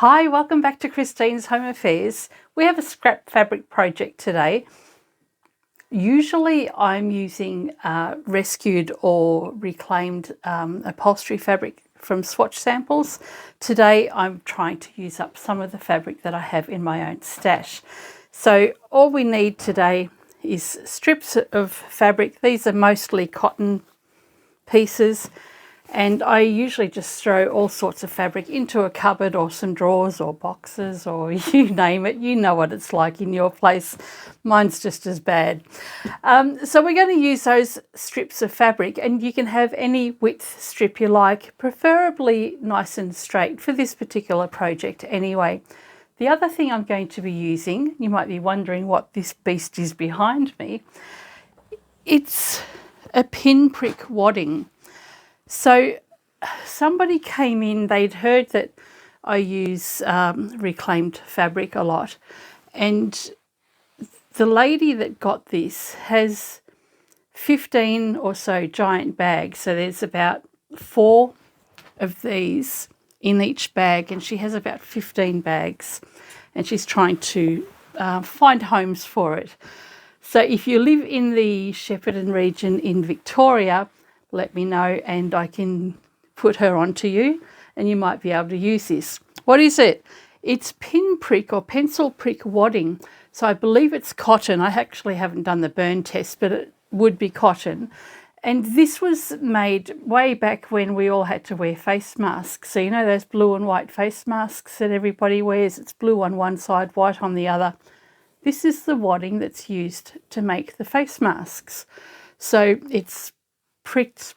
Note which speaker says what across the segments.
Speaker 1: Hi, welcome back to Christine's Home Affairs. We have a scrap fabric project today. Usually I'm using rescued or reclaimed upholstery fabric from swatch samples. Today I'm trying to use up some of the fabric that I have in my own stash. So all we need today is strips of fabric. These are mostly cotton pieces. And I usually just throw all sorts of fabric into a cupboard or some drawers or boxes or you name it. You know what it's like in your place. Mine's just as bad. So we're going to use those strips of fabric, and you can have any width strip you like, preferably nice and straight for this particular project anyway. The other thing I'm going to be using, you might be wondering what this beast is behind me. It's a pinprick wadding. So somebody came in, they'd heard that I use reclaimed fabric a lot, and the lady that got this has 15 or so giant bags. So there's about 4 of these in each bag, and she has about 15 bags, and she's trying to find homes for it. So if you live in the Shepparton region in Victoria, let me know and I can put her onto you and you might be able to use this. What is it? It's pinprick or pencil prick wadding. So I believe it's cotton. I actually haven't done the burn test, but it would be cotton. And this was made way back when we all had to wear face masks. So you know those blue and white face masks that everybody wears? It's blue on one side, white on the other. This is the wadding that's used to make the face masks. So it's pricked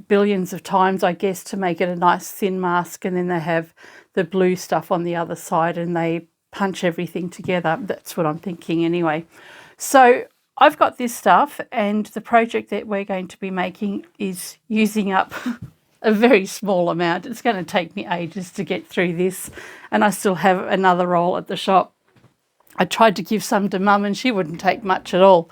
Speaker 1: billions of times, I guess, to make it a nice thin mask, and then they have the blue stuff on the other side and they punch everything together. That's what I'm thinking anyway. So I've got this stuff, and the project that we're going to be making is using up a very small amount. It's going to take me ages to get through this, and I still have another roll at the shop. I tried to give some to Mum and she wouldn't take much at all.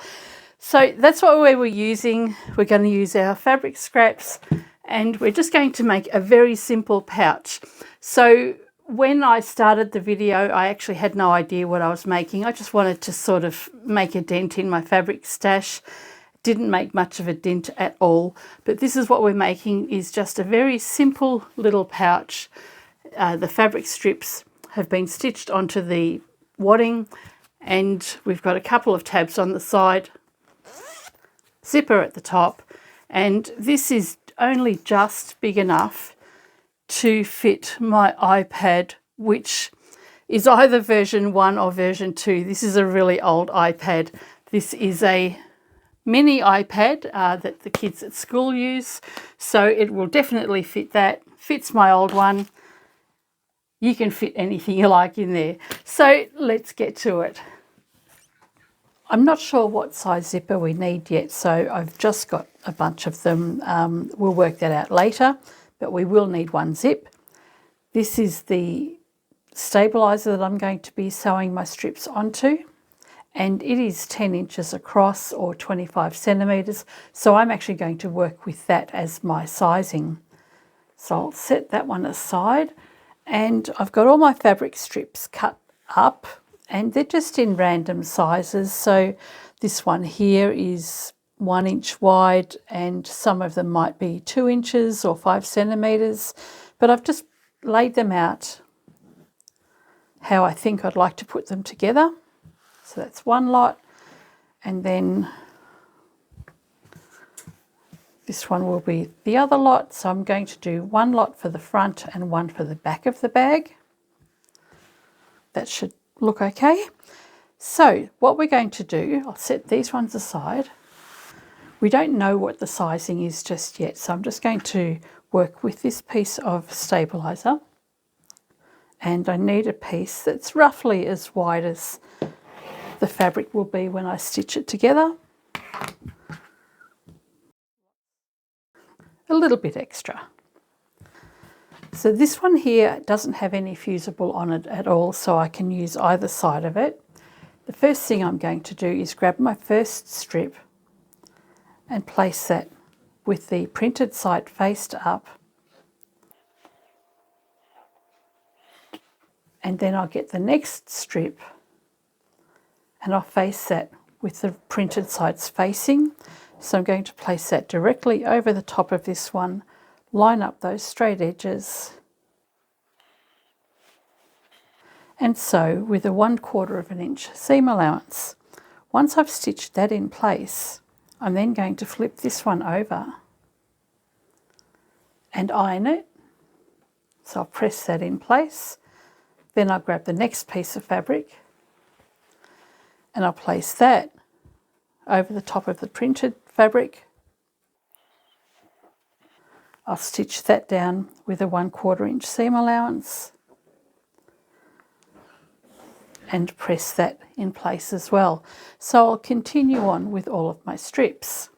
Speaker 1: So that's what we were using. We're going to use our fabric scraps, and we're just going to make a very simple pouch. So when I started the video, I actually had no idea what I was making. I just wanted to sort of make a dent in my fabric stash. Didn't make much of a dent at all. But this is what we're making, is just a very simple little pouch. The fabric strips have been stitched onto the wadding, and we've got a couple of tabs on the side, zipper at the top, and this is only just big enough to fit my iPad, which is either version 1 or version 2. This is a really old iPad. This is a mini iPad that the kids at school use, so it will definitely fit that. Fits my old one. You can fit anything you like in there. So let's get to it. I'm not sure what size zipper we need yet, so I've just got a bunch of them. We'll work that out later, but we will need one zip. This is the stabiliser that I'm going to be sewing my strips onto, and it is 10 inches across or 25 centimetres, so I'm actually going to work with that as my sizing. So I'll set that one aside, and I've got all my fabric strips cut up, and they're just in random sizes. So this one here is 1 inch wide, and some of them might be 2 inches or 5 centimetres. But I've just laid them out how I think I'd like to put them together. So that's one lot, and then this one will be the other lot. So I'm going to do one lot for the front and one for the back of the bag. That should look okay. So what we're going to do, I'll set these ones aside. We don't know what the sizing is just yet, so I'm just going to work with this piece of stabiliser, and I need a piece that's roughly as wide as the fabric will be when I stitch it together. A little bit extra. So this one here doesn't have any fusible on it at all, so I can use either side of it. The first thing I'm going to do is grab my first strip and place that with the printed side faced up And then I'll get the next strip and I'll face that with the printed sides facing. So I'm going to place that directly over the top of this one, line up those straight edges, and sew with a 1/4 inch seam allowance. Once I've stitched that in place, I'm then going to flip this one over and iron it. So I'll press that in place. Then I'll grab the next piece of fabric and I'll place that over the top of the printed fabric. I'll stitch that down with a 1/4 inch seam allowance and press that in place as well. So I'll continue on with all of my strips.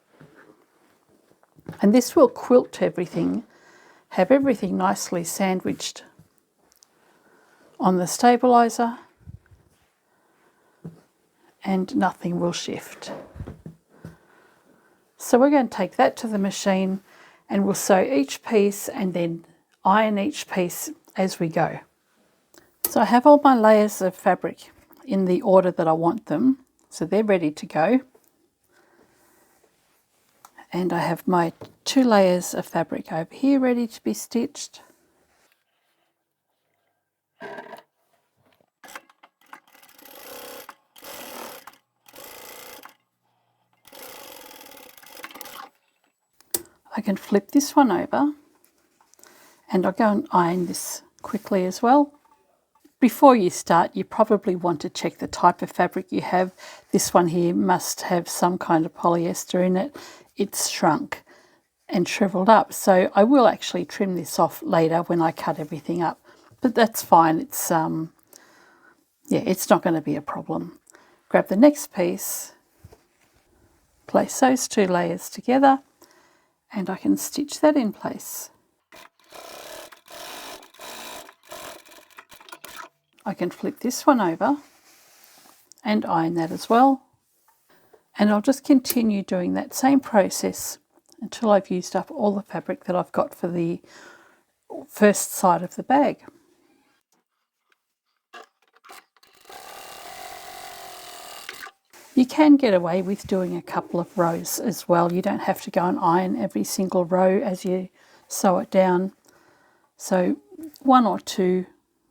Speaker 1: And this will quilt everything, have everything nicely sandwiched on the stabilizer, and nothing will shift. So we're going to take that to the machine and we'll sew each piece and then iron each piece as we go. So I have all my layers of fabric in the order that I want them, so they're ready to go. And I have my 2 layers of fabric over here ready to be stitched. I can flip this one over and I'll go and iron this quickly as well. Before you start, you probably want to check the type of fabric you have. This one here must have some kind of polyester in it. It's shrunk and shriveled up, so I will actually trim this off later when I cut everything up, but that's fine. It's it's not going to be a problem. Grab the next piece, place those 2 layers together, and I can stitch that in place. I can flip this one over and iron that as well. And I'll just continue doing that same process until I've used up all the fabric that I've got for the first side of the bag. You can get away with doing a couple of rows as well. You don't have to go and iron every single row as you sew it down. So 1 or 2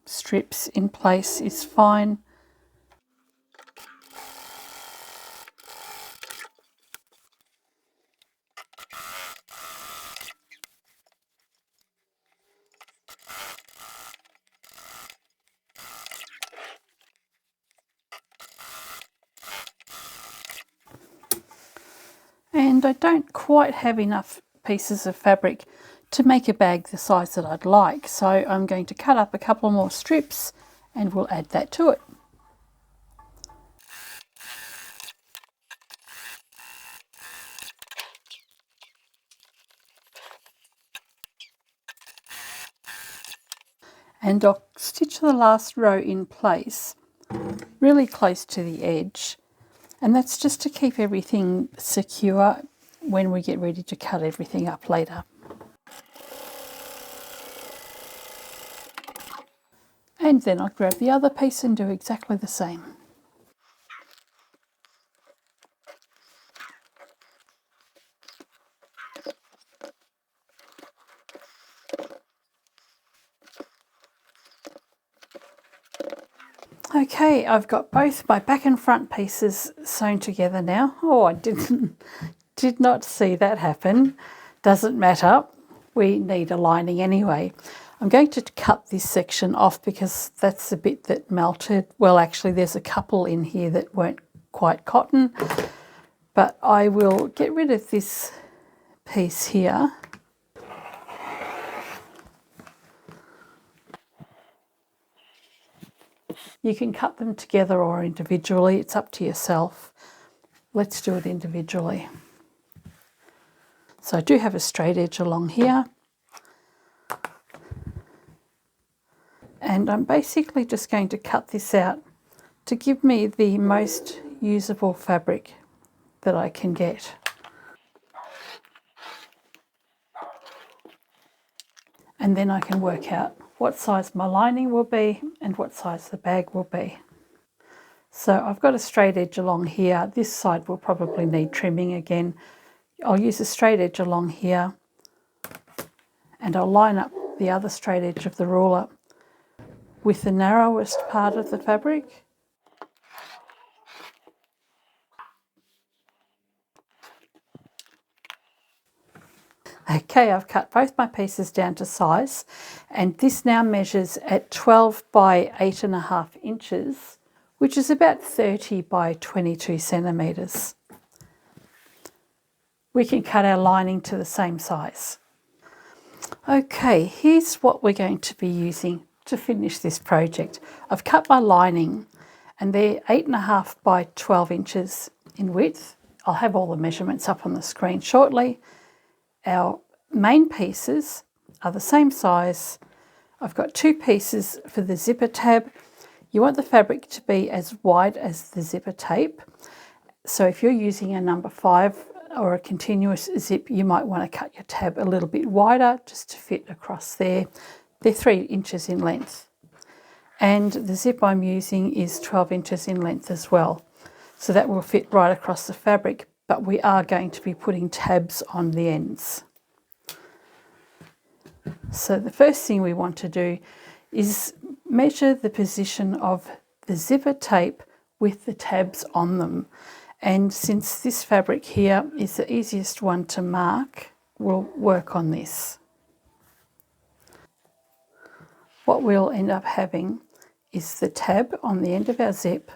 Speaker 1: strips in place is fine. And I don't quite have enough pieces of fabric to make a bag the size that I'd like, so I'm going to cut up a couple more strips and we'll add that to it. And I'll stitch the last row in place really close to the edge, and that's just to keep everything secure when we get ready to cut everything up later. And then I'll grab the other piece and do exactly the same. Okay, I've got both my back and front pieces sewn together now. Oh, I did not see that happen. Doesn't matter. We need a lining anyway. I'm going to cut this section off because that's the bit that melted. Well, actually, there's a couple in here that weren't quite cotton, but I will get rid of this piece here. You can cut them together or individually, it's up to yourself. Let's do it individually. So I do have a straight edge along here. And I'm basically just going to cut this out to give me the most usable fabric that I can get. And then I can work out what size my lining will be and what size the bag will be. So I've got a straight edge along here. This side will probably need trimming again. I'll use a straight edge along here and I'll line up the other straight edge of the ruler with the narrowest part of the fabric. Okay, I've cut both my pieces down to size, and this now measures at 12 by 8.5 inches, which is about 30 by 22 centimetres. We can cut our lining to the same size. Okay, here's what we're going to be using to finish this project. I've cut my lining and they're 8.5 by 12 inches in width. I'll have all the measurements up on the screen shortly. Our main pieces are the same size. I've got 2 pieces for the zipper tab. You want the fabric to be as wide as the zipper tape. So if you're using a number 5 or a continuous zip, you might want to cut your tab a little bit wider just to fit across there. They're 3 inches in length. And the zip I'm using is 12 inches in length as well. So that will fit right across the fabric, but we are going to be putting tabs on the ends. So the first thing we want to do is measure the position of the zipper tape with the tabs on them. And since this fabric here is the easiest one to mark, we'll work on this. What we'll end up having is the tab on the end of our zip,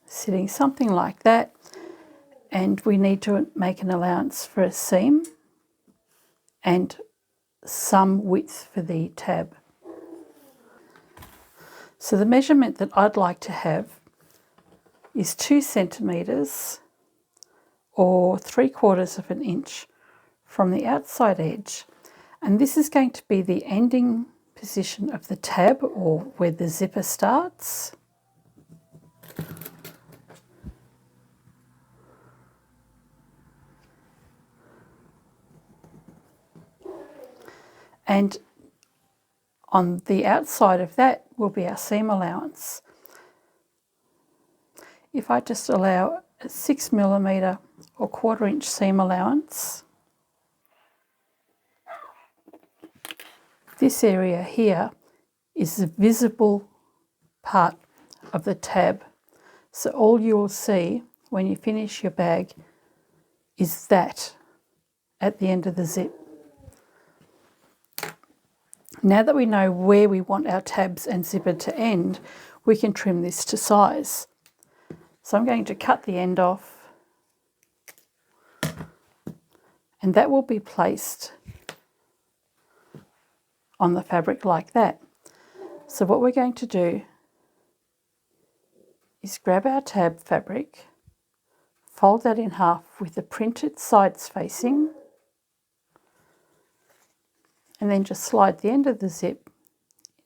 Speaker 1: sitting something like that, and we need to make an allowance for a seam and some width for the tab. So the measurement that I'd like to have is 2 centimetres or 3/4 of an inch from the outside edge, and this is going to be the ending position of the tab, or where the zipper starts. And on the outside of that will be our seam allowance. If I just allow a 6mm or 1/4 inch seam allowance, this area here is the visible part of the tab. So all you will see when you finish your bag is that at the end of the zip. Now that we know where we want our tabs and zipper to end, we can trim this to size. So I'm going to cut the end off, and that will be placed on the fabric like that. So what we're going to do is grab our tab fabric, fold that in half with the printed sides facing, and then just slide the end of the zip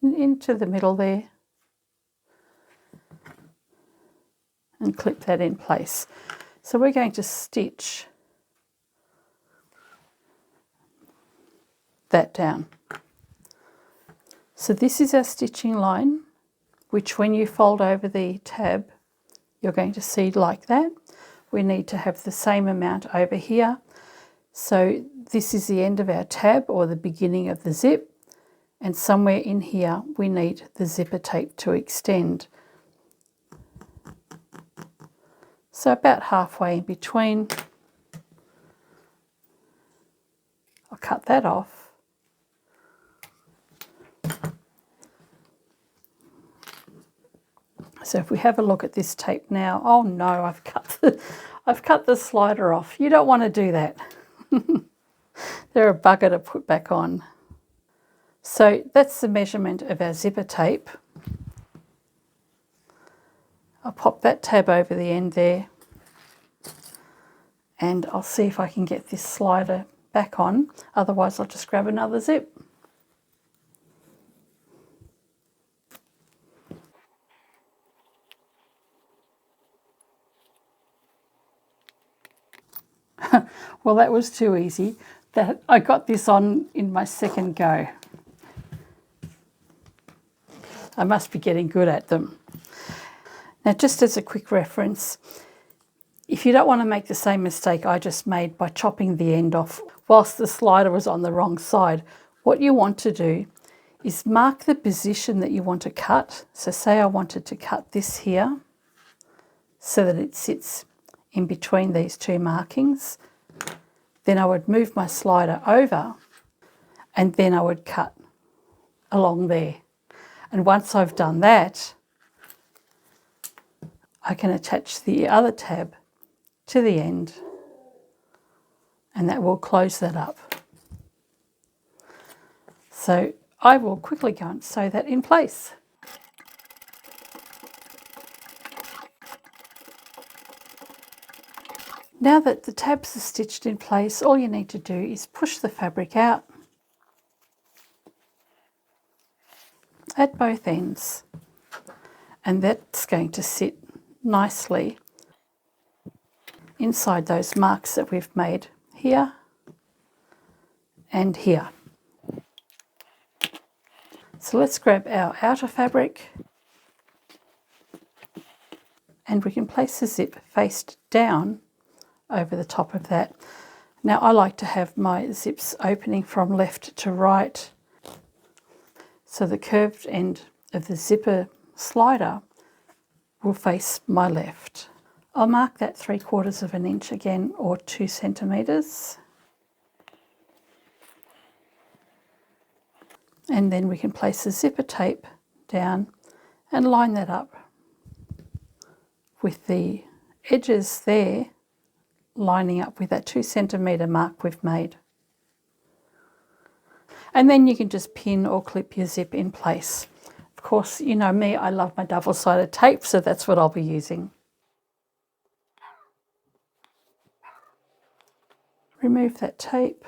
Speaker 1: into the middle there and clip that in place. So we're going to stitch that down. So this is our stitching line, which when you fold over the tab, you're going to see like that. We need to have the same amount over here. So this is the end of our tab, or the beginning of the zip, and somewhere in here we need the zipper tape to extend. So about halfway in between, I'll cut that off. So if we have a look at this tape now, oh no, I've cut the slider off. You don't want to do that. They're a bugger to put back on. So that's the measurement of our zipper tape. I'll pop that tab over the end there, and I'll see if I can get this slider back on. Otherwise I'll just grab another zip. Well, that was too easy. that I got this on in my second go. I must be getting good at them. Now, just as a quick reference, if you don't want to make the same mistake I just made by chopping the end off whilst the slider was on the wrong side, what you want to do is mark the position that you want to cut. So say I wanted to cut this here so that it sits in between these two markings. Then I would move my slider over and then I would cut along there. And once I've done that, I can attach the other tab to the end and that will close that up. So I will quickly go and sew that in place. Now that the tabs are stitched in place, all you need to do is push the fabric out at both ends, and that's going to sit nicely inside those marks that we've made here and here. So let's grab our outer fabric and we can place the zip faced down over the top of that. Now I like to have my zips opening from left to right, so the curved end of the zipper slider will face my left. I'll mark that 3/4 of an inch again, or 2 centimetres. And then we can place the zipper tape down and line that up with the edges there lining up with that 2 centimetre mark we've made. And then you can just pin or clip your zip in place. Of course, you know me, I love my double-sided tape, so that's what I'll be using. Remove that tape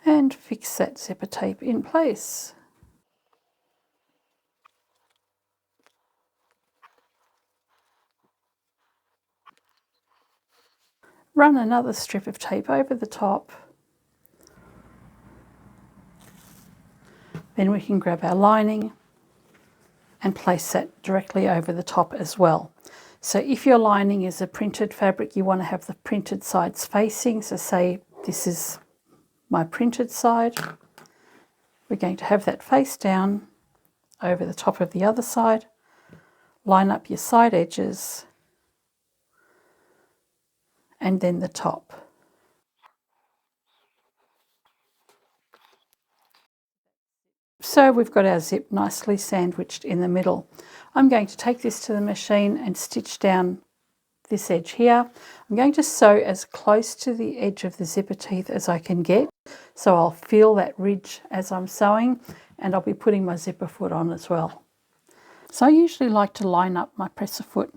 Speaker 1: and fix that zipper tape in place. Run another strip of tape over the top. Then we can grab our lining and place that directly over the top as well. So if your lining is a printed fabric, you want to have the printed sides facing. So say this is my printed side. We're going to have that face down over the top of the other side. Line up your side edges and then the top. So we've got our zip nicely sandwiched in the middle. I'm going to take this to the machine and stitch down this edge here. I'm going to sew as close to the edge of the zipper teeth as I can get, so I'll feel that ridge as I'm sewing, and I'll be putting my zipper foot on as well. So I usually like to line up my presser foot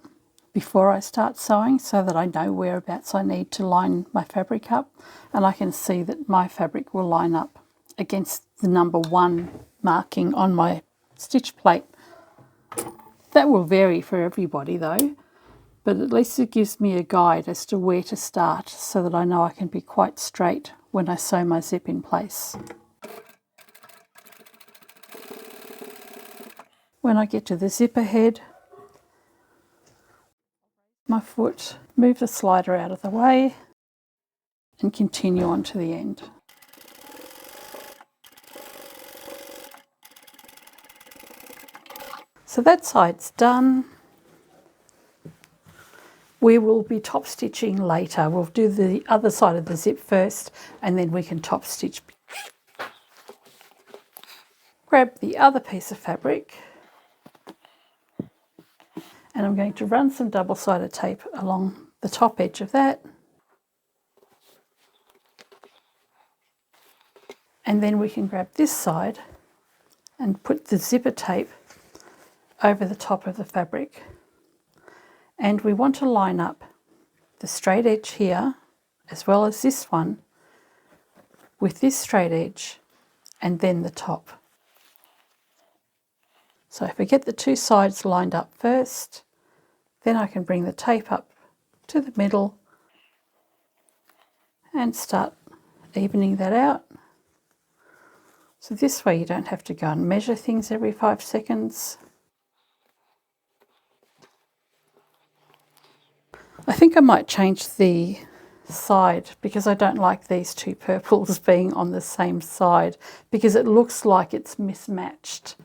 Speaker 1: before I start sewing so that I know whereabouts I need to line my fabric up, and I can see that my fabric will line up against the number 1 marking on my stitch plate. That will vary for everybody though, but at least it gives me a guide as to where to start so that I know I can be quite straight when I sew my zip in place. When I get to the zipper head, my foot, move the slider out of the way and continue on to the end. So that side's done. We will be top stitching later. We'll do the other side of the zip first and then we can top stitch. Grab the other piece of fabric and I'm going to run some double-sided tape along the top edge of that. And then we can grab this side and put the zipper tape over the top of the fabric. And we want to line up the straight edge here as well as this one with this straight edge and then the top. So if we get the 2 sides lined up first, then I can bring the tape up to the middle and start evening that out. So this way you don't have to go and measure things every 5 seconds. I think I might change the side because I don't like these two purples being on the same side because it looks like it's mismatched.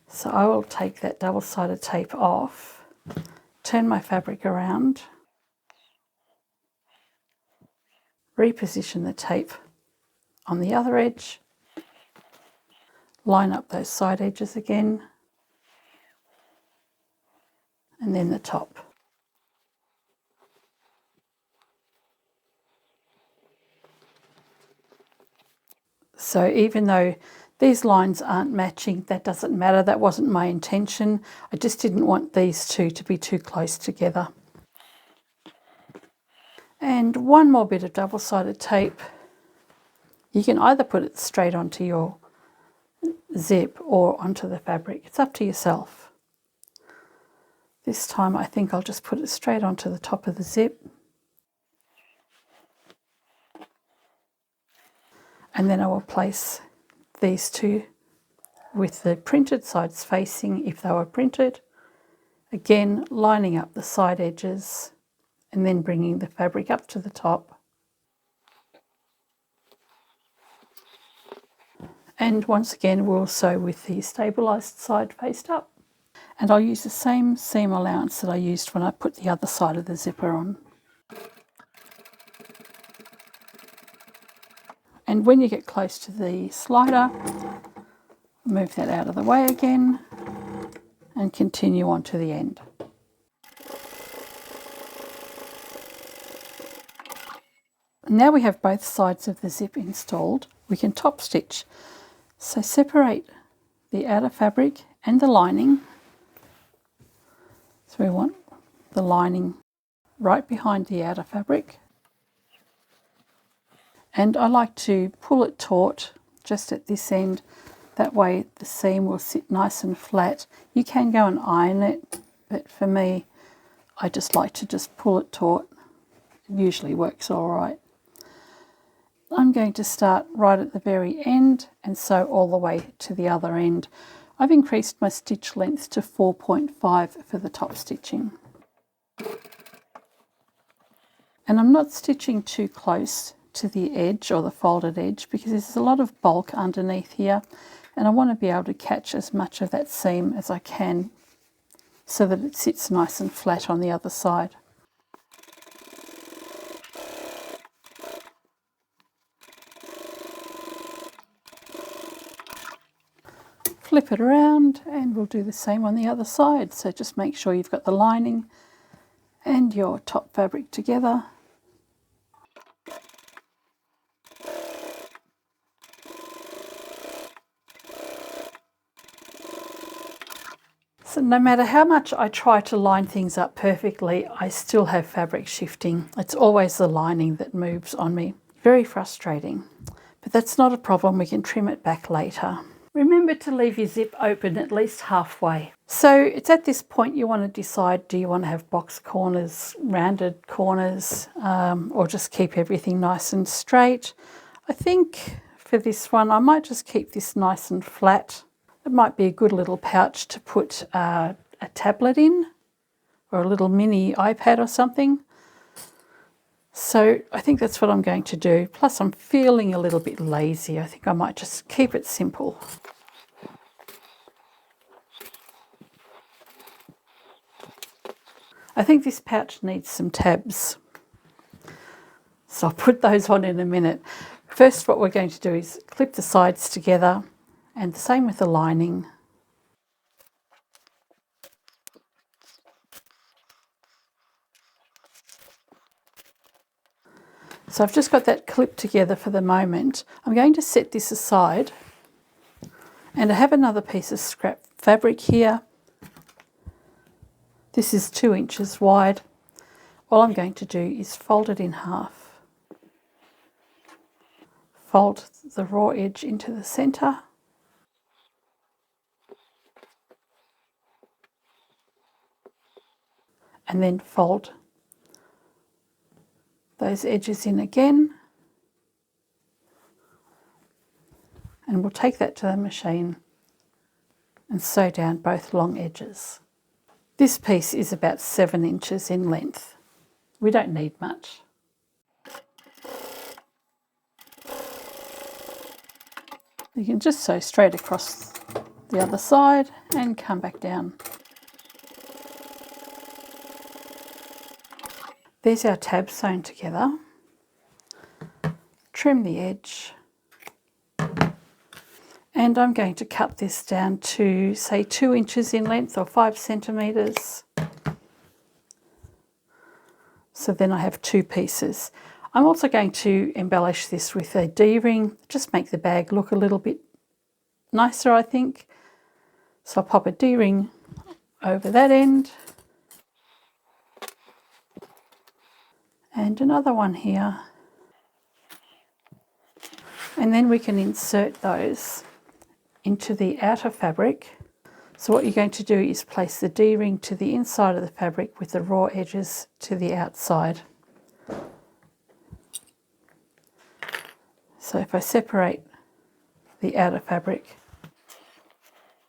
Speaker 1: So I will take that double-sided tape off, turn my fabric around, reposition the tape on the other edge, line up those side edges again, and then the top. So even though these lines aren't matching, that doesn't matter. That wasn't my intention. I just didn't want these two to be too close together. And one more bit of double-sided tape. You can either put it straight onto your zip or onto the fabric. It's up to yourself. This time I think I'll just put it straight onto the top of the zip. And then I will place these two with the printed sides facing if they were printed. Again, lining up the side edges and then bringing the fabric up to the top. And once again, we'll sew with the stabilised side faced up. And I'll use the same seam allowance that I used when I put the other side of the zipper on. And when you get close to the slider, move that out of the way again and continue on to the end. Now we have both sides of the zip installed, we can top stitch. So separate the outer fabric and the lining. So we want the lining right behind the outer fabric. And I like to pull it taut just at this end. That way the seam will sit nice and flat. You can go and iron it, but for me, I just like to just pull it taut. It usually works all right. I'm going to start right at the very end and sew all the way to the other end. I've increased my stitch length to 4.5 for the top stitching. And I'm not stitching too close to the edge or the folded edge because there's a lot of bulk underneath here and I want to be able to catch as much of that seam as I can so that it sits nice and flat on the other side. Flip it around and we'll do the same on the other side. So just make sure you've got the lining and your top fabric together. So no matter how much I try to line things up perfectly, I still have fabric shifting. It's always the lining that moves on me. Very frustrating, but that's not a problem. We can trim it back later. Remember to leave your zip open at least halfway. So it's at this point you want to decide, do you want to have box corners, rounded corners, or just keep everything nice and straight? I think for this one I might just keep this nice and flat. It might be a good little pouch to put a tablet in or a little mini iPad or something. So I think that's what I'm going to do. Plus I'm feeling a little bit lazy. I think I might just keep it simple. I think this pouch needs some tabs. So I'll put those on in a minute. First what we're going to do is clip the sides together and the same with the lining. So I've just got that clipped together for the moment. I'm going to set this aside and I have another piece of scrap fabric here. This is 2 inches wide. All I'm going to do is fold it in half. Fold the raw edge into the centre. And then fold those edges in again, and we'll take that to the machine and sew down both long edges. This piece is about 7 inches in length. We don't need much. You can just sew straight across the other side and come back down. There's our tab sewn together. Trim the edge. And I'm going to cut this down to, say, 2 inches in length or 5 centimetres. So then I have 2 pieces. I'm also going to embellish this with a D-ring, just make the bag look a little bit nicer, I think. So I'll pop a D-ring over that end. And another one here. And then we can insert those into the outer fabric. So what you're going to do is place the D-ring to the inside of the fabric with the raw edges to the outside. So if I separate the outer fabric,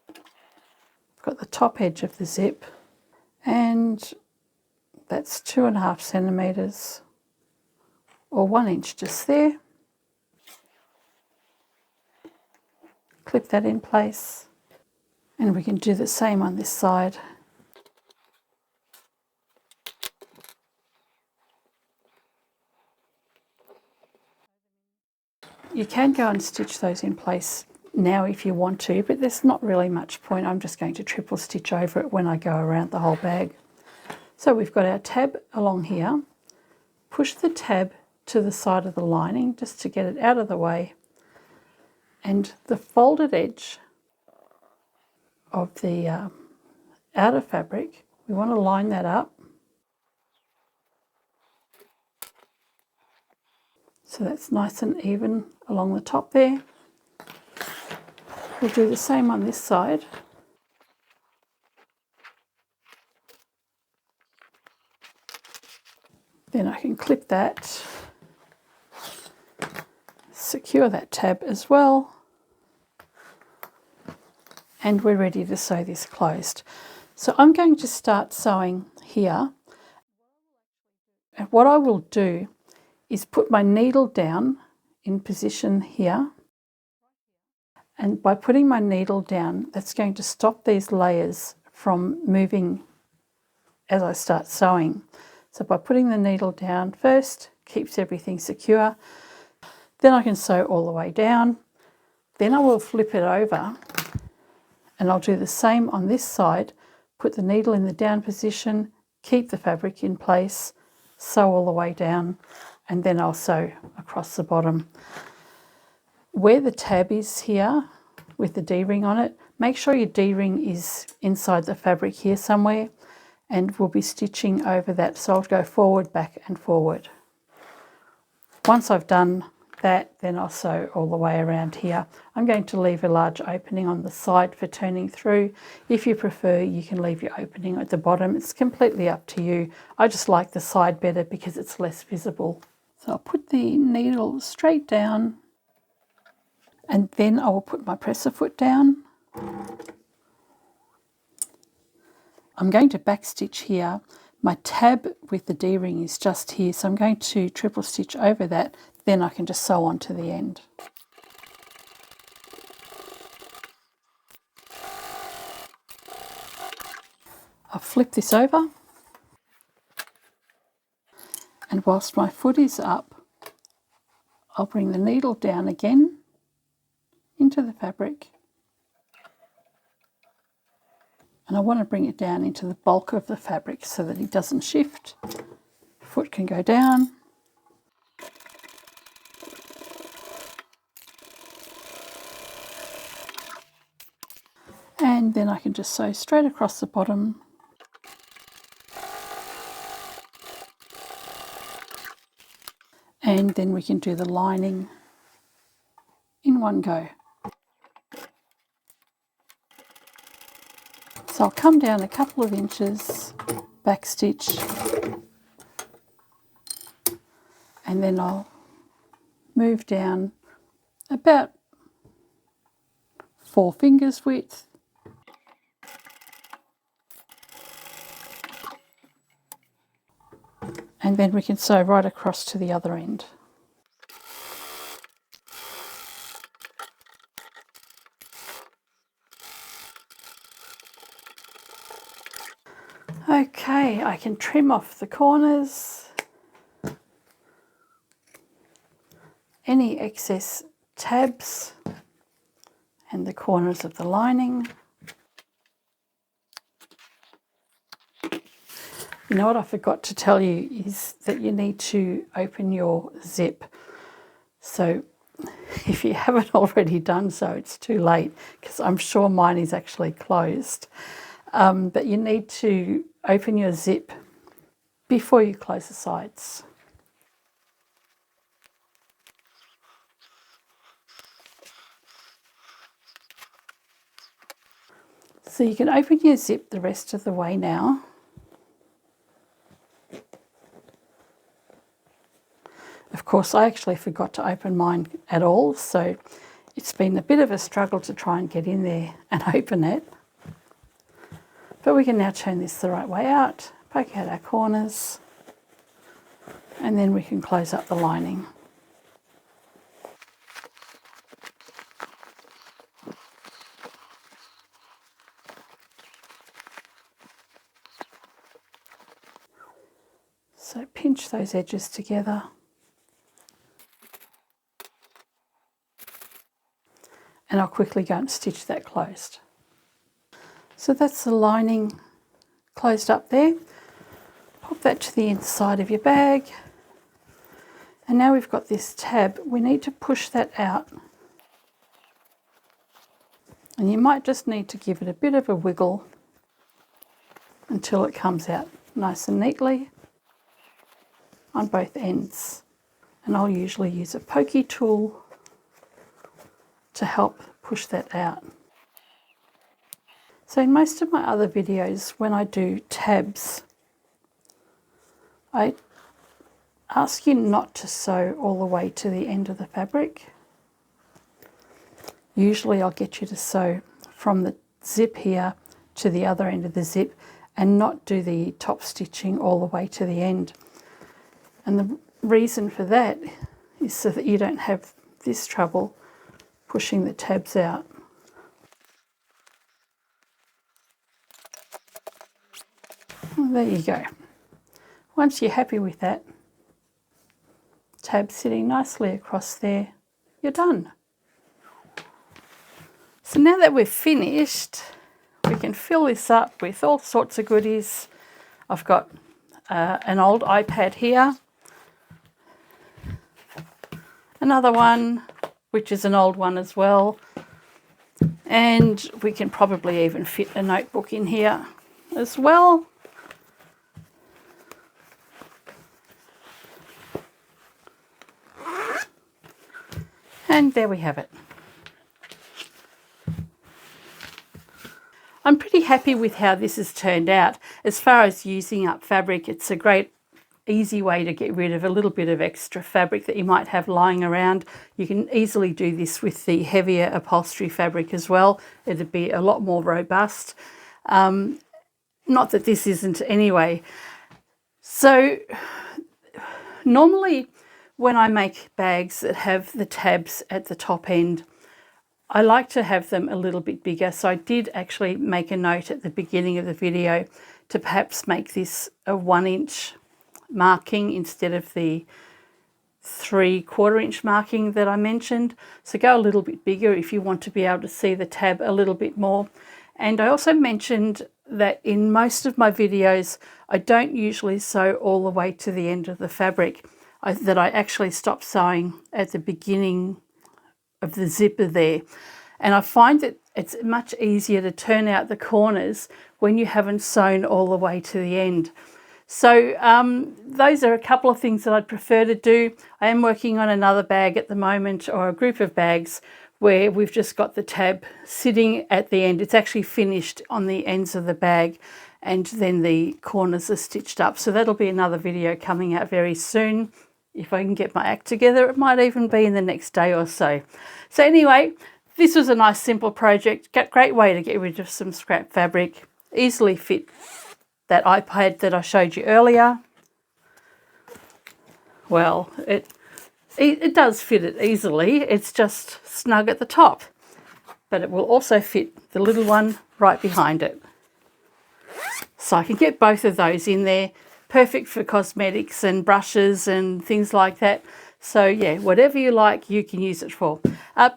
Speaker 1: I've got the top edge of the zip, and that's 2.5 centimetres or 1 inch just there. Clip that in place, and we can do the same on this side. You can go and stitch those in place now if you want to, but there's not really much point. I'm just going to triple stitch over it when I go around the whole bag. So we've got our tab along here. Push the tab to the side of the lining just to get it out of the way, and the folded edge of the outer fabric, we want to line that up so that's nice and even along the top there. We'll do the same on this side. Then I can clip that, secure that tab as well, and we're ready to sew this closed. So I'm going to start sewing here, and what I will do is put my needle down in position here, and by putting my needle down, that's going to stop these layers from moving as I start sewing. So by putting the needle down first, keeps everything secure. Then I can sew all the way down. Then I will flip it over, and I'll do the same on this side. Put the needle in the down position, keep the fabric in place, sew all the way down, and then I'll sew across the bottom. Where the tab is here with the D-ring on it, make sure your D-ring is inside the fabric here somewhere, and we'll be stitching over that. So I'll go forward, back and forward. Once I've done that, then I'll sew all the way around here. I'm going to leave a large opening on the side for turning through. If you prefer, you can leave your opening at the bottom. It's completely up to you. I just like the side better because it's less visible. So I'll put the needle straight down, and then I will put my presser foot down. I'm going to back stitch here. My tab with the D-ring is just here, so I'm going to triple stitch over that, then I can just sew on to the end. I'll flip this over, and whilst my foot is up, I'll bring the needle down again into the fabric, and I want to bring it down into the bulk of the fabric so that it doesn't shift. Foot can go down. And then I can just sew straight across the bottom. And then we can do the lining in one go. So I'll come down a couple of inches, back stitch, and then I'll move down about 4 fingers width, and then we can sew right across to the other end. Okay, I can trim off the corners, any excess tabs and the corners of the lining. You know what I forgot to tell you is that you need to open your zip. So if you haven't already done so, it's too late, because I'm sure mine is actually closed. But you need to open your zip before you close the sides. So you can open your zip the rest of the way now. Of course, I actually forgot to open mine at all, so it's been a bit of a struggle to try and get in there and open it. But we can now turn this the right way out, poke out our corners, and then we can close up the lining. So pinch those edges together. And I'll quickly go and stitch that closed. So that's the lining closed up there. Pop that to the inside of your bag. And now we've got this tab. We need to push that out. And you might just need to give it a bit of a wiggle until it comes out nice and neatly on both ends. And I'll usually use a pokey tool to help push that out. So in most of my other videos, when I do tabs, I ask you not to sew all the way to the end of the fabric. Usually I'll get you to sew from the zip here to the other end of the zip and not do the top stitching all the way to the end. And the reason for that is so that you don't have this trouble pushing the tabs out. Well, there you go. Once you're happy with that, tab sitting nicely across there, you're done. So now that we've finished, we can fill this up with all sorts of goodies. I've got an old iPad here, another one, which is an old one as well, and we can probably even fit a notebook in here as well. And there we have it. I'm pretty happy with how this has turned out. As far as using up fabric, it's a great easy way to get rid of a little bit of extra fabric that you might have lying around. You can easily do this with the heavier upholstery fabric as well. It'd be a lot more robust. Not that this isn't anyway. So normally when I make bags that have the tabs at the top end, I like to have them a little bit bigger. So I did actually make a note at the beginning of the video to perhaps make this a 1 inch marking instead of the 3/4 inch marking that I mentioned. So go a little bit bigger if you want to be able to see the tab a little bit more. And I also mentioned that in most of my videos, I don't usually sew all the way to the end of the fabric, that I actually stop sewing at the beginning of the zipper there. And I find that it's much easier to turn out the corners when you haven't sewn all the way to the end. So those are a couple of things that I'd prefer to do. I am working on another bag at the moment, or a group of bags, where we've just got the tab sitting at the end. It's actually finished on the ends of the bag, and then the corners are stitched up. So that'll be another video coming out very soon. if I can get my act together, it might even be in the next day or so. So anyway, this was a nice simple project. Great way to get rid of some scrap fabric. Easily fit that iPad that I showed you earlier. Well, it does fit it easily. It's just snug at the top. But it will also fit the little one right behind it. So I can get both of those in there. Perfect for cosmetics and brushes and things like that. So yeah, whatever you like, you can use it for.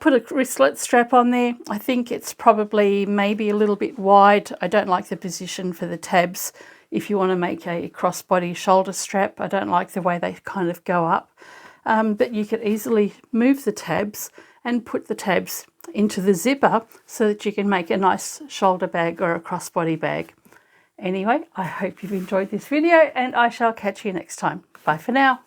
Speaker 1: Put a wristlet strap on there. I think it's probably maybe a little bit wide. I don't like the position for the tabs. If you want to make a crossbody shoulder strap, I don't like the way they kind of go up. But you could easily move the tabs and put the tabs into the zipper so that you can make a nice shoulder bag or a crossbody bag. Anyway, I hope you've enjoyed this video and I shall catch you next time. Bye for now.